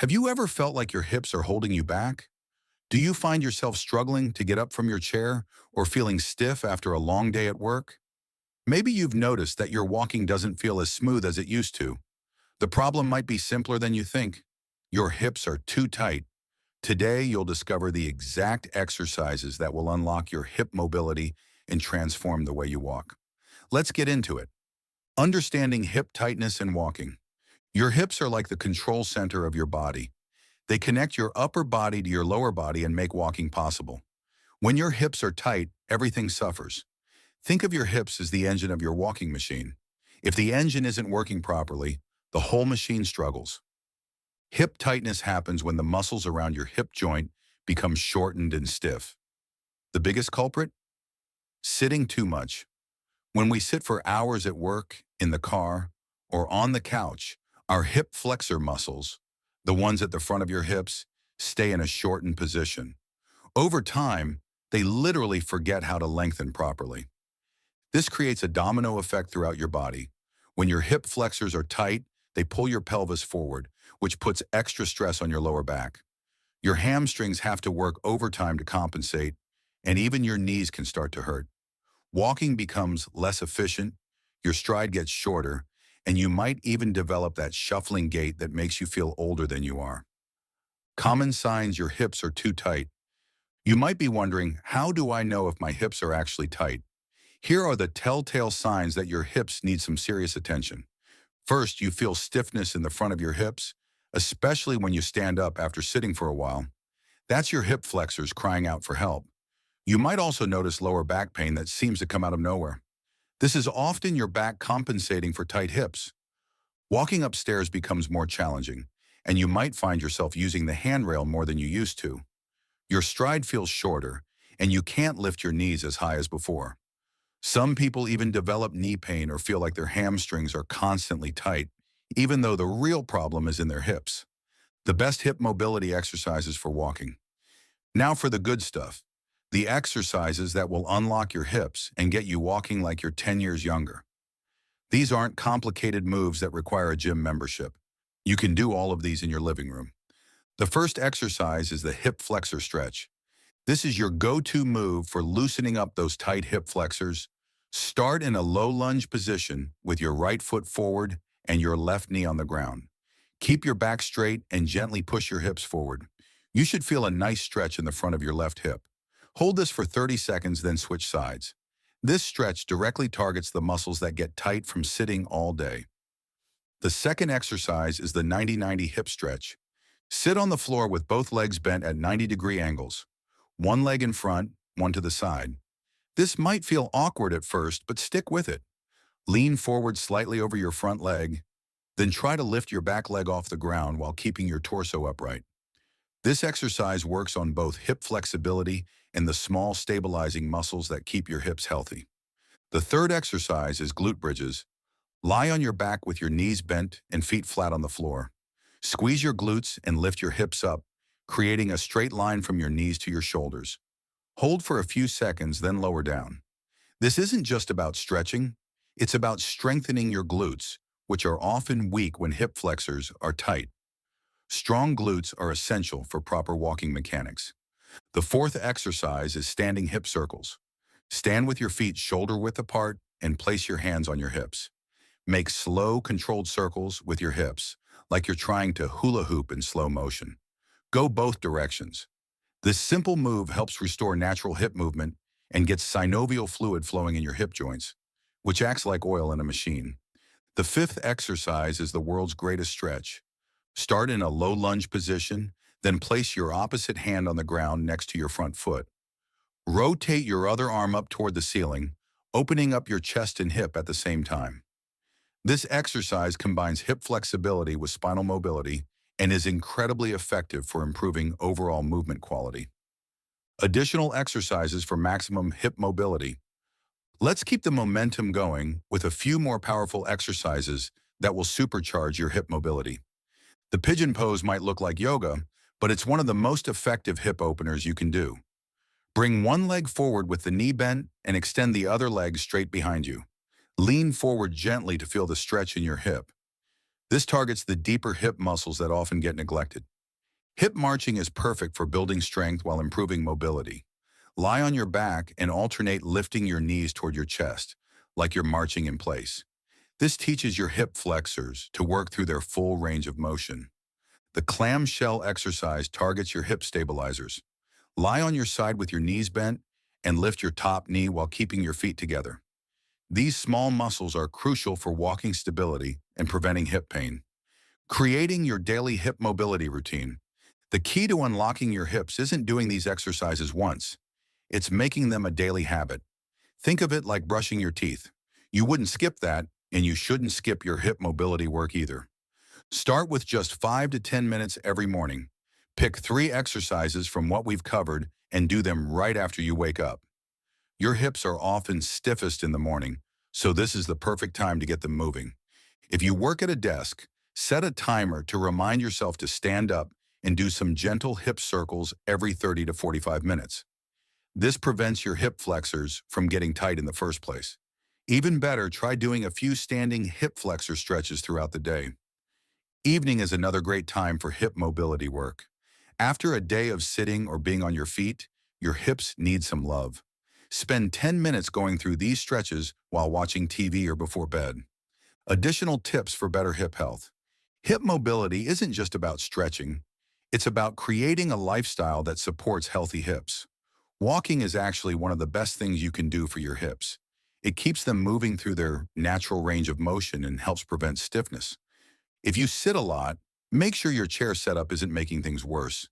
Have you ever felt like your hips are holding you back? Do you find yourself struggling to get up from your chair or feeling stiff after a long day at work? Maybe you've noticed that your walking doesn't feel as smooth as it used to. The problem might be simpler than you think. Your hips are too tight. Today, you'll discover the exact exercises that will unlock your hip mobility and transform the way you walk. Let's get into it. Understanding hip tightness and walking. Your hips are like the control center of your body. They connect your upper body to your lower body and make walking possible. When your hips are tight, everything suffers. Think of your hips as the engine of your walking machine. If the engine isn't working properly, the whole machine struggles. Hip tightness happens when the muscles around your hip joint become shortened and stiff. The biggest culprit? Sitting too much. When we sit for hours at work, in the car, or on the couch, our hip flexor muscles, the ones at the front of your hips, stay in a shortened position. Over time, they literally forget how to lengthen properly. This creates a domino effect throughout your body. When your hip flexors are tight, they pull your pelvis forward, which puts extra stress on your lower back. Your hamstrings have to work overtime to compensate, and even your knees can start to hurt. Walking becomes less efficient, your stride gets shorter, and you might even develop that shuffling gait that makes you feel older than you are. Common signs your hips are too tight. You might be wondering, how do I know if my hips are actually tight? Here are the telltale signs that your hips need some serious attention. First, you feel stiffness in the front of your hips, especially when you stand up after sitting for a while. That's your hip flexors crying out for help. You might also notice lower back pain that seems to come out of nowhere. This is often your back compensating for tight hips. Walking upstairs becomes more challenging, and you might find yourself using the handrail more than you used to. Your stride feels shorter, and you can't lift your knees as high as before. Some people even develop knee pain or feel like their hamstrings are constantly tight, even though the real problem is in their hips. The best hip mobility exercises for walking. Now for the good stuff. The exercises that will unlock your hips and get you walking like you're 10 years younger. These aren't complicated moves that require a gym membership. You can do all of these in your living room. The first exercise is the hip flexor stretch. This is your go-to move for loosening up those tight hip flexors. Start in a low lunge position with your right foot forward and your left knee on the ground. Keep your back straight and gently push your hips forward. You should feel a nice stretch in the front of your left hip. Hold this for 30 seconds, then switch sides. This stretch directly targets the muscles that get tight from sitting all day. The second exercise is the 90-90 hip stretch. Sit on the floor with both legs bent at 90-degree angles. One leg in front, one to the side. This might feel awkward at first, but stick with it. Lean forward slightly over your front leg, then try to lift your back leg off the ground while keeping your torso upright. This exercise works on both hip flexibility and the small stabilizing muscles that keep your hips healthy. The third exercise is glute bridges. Lie on your back with your knees bent and feet flat on the floor. Squeeze your glutes and lift your hips up, creating a straight line from your knees to your shoulders. Hold for a few seconds, then lower down. This isn't just about stretching, it's about strengthening your glutes, which are often weak when hip flexors are tight. Strong glutes are essential for proper walking mechanics. The fourth exercise is standing hip circles. Stand with your feet shoulder-width apart and place your hands on your hips. Make slow, controlled circles with your hips, like you're trying to hula hoop in slow motion. Go both directions. This simple move helps restore natural hip movement and gets synovial fluid flowing in your hip joints, which acts like oil in a machine. The fifth exercise is the world's greatest stretch. Start in a low lunge position, then place your opposite hand on the ground next to your front foot. Rotate your other arm up toward the ceiling, opening up your chest and hip at the same time. This exercise combines hip flexibility with spinal mobility and is incredibly effective for improving overall movement quality. Additional exercises for maximum hip mobility. Let's keep the momentum going with a few more powerful exercises that will supercharge your hip mobility. The pigeon pose might look like yoga, but it's one of the most effective hip openers you can do. Bring one leg forward with the knee bent and extend the other leg straight behind you. Lean forward gently to feel the stretch in your hip. This targets the deeper hip muscles that often get neglected. Hip marching is perfect for building strength while improving mobility. Lie on your back and alternate lifting your knees toward your chest, like you're marching in place. This teaches your hip flexors to work through their full range of motion. The clamshell exercise targets your hip stabilizers. Lie on your side with your knees bent and lift your top knee while keeping your feet together. These small muscles are crucial for walking stability and preventing hip pain. Creating your daily hip mobility routine. The key to unlocking your hips isn't doing these exercises once. It's making them a daily habit. Think of it like brushing your teeth. You wouldn't skip that, and you shouldn't skip your hip mobility work either. Start with just 5 to 10 minutes every morning. Pick 3 exercises from what we've covered and do them right after you wake up. Your hips are often stiffest in the morning, so this is the perfect time to get them moving. If you work at a desk, set a timer to remind yourself to stand up and do some gentle hip circles every 30 to 45 minutes. This prevents your hip flexors from getting tight in the first place. Even better, try doing a few standing hip flexor stretches throughout the day. Evening is another great time for hip mobility work. After a day of sitting or being on your feet, your hips need some love. Spend 10 minutes going through these stretches while watching TV or before bed. Additional tips for better hip health. Hip mobility isn't just about stretching. It's about creating a lifestyle that supports healthy hips. Walking is actually one of the best things you can do for your hips. It keeps them moving through their natural range of motion and helps prevent stiffness. If you sit a lot, make sure your chair setup isn't making things worse.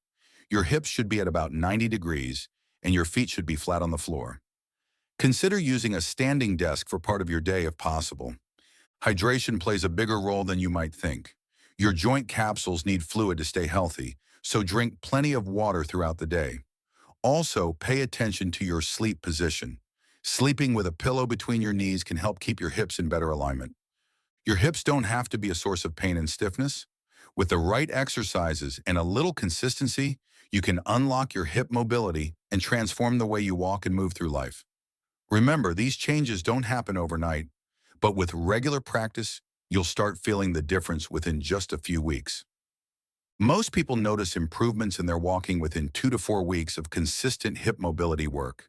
Your hips should be at about 90 degrees, and your feet should be flat on the floor. Consider using a standing desk for part of your day if possible. Hydration plays a bigger role than you might think. Your joint capsules need fluid to stay healthy, so drink plenty of water throughout the day. Also, pay attention to your sleep position. Sleeping with a pillow between your knees can help keep your hips in better alignment. Your hips don't have to be a source of pain and stiffness. With the right exercises and a little consistency, you can unlock your hip mobility and transform the way you walk and move through life. Remember, these changes don't happen overnight, but with regular practice, you'll start feeling the difference within just a few weeks. Most people notice improvements in their walking within 2 to 4 weeks of consistent hip mobility work.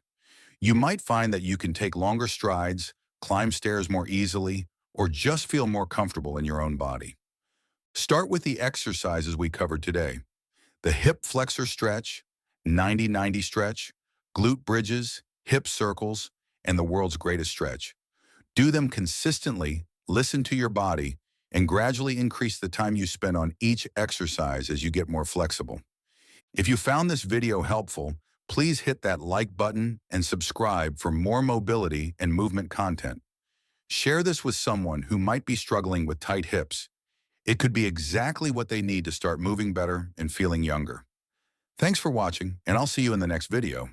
You might find that you can take longer strides, climb stairs more easily, or just feel more comfortable in your own body. Start with the exercises we covered today. The hip flexor stretch, 90-90 stretch, glute bridges, hip circles, and the world's greatest stretch. Do them consistently, listen to your body, and gradually increase the time you spend on each exercise as you get more flexible. If you found this video helpful, please hit that like button and subscribe for more mobility and movement content. Share this with someone who might be struggling with tight hips. It could be exactly what they need to start moving better and feeling younger. Thanks for watching, and I'll see you in the next video.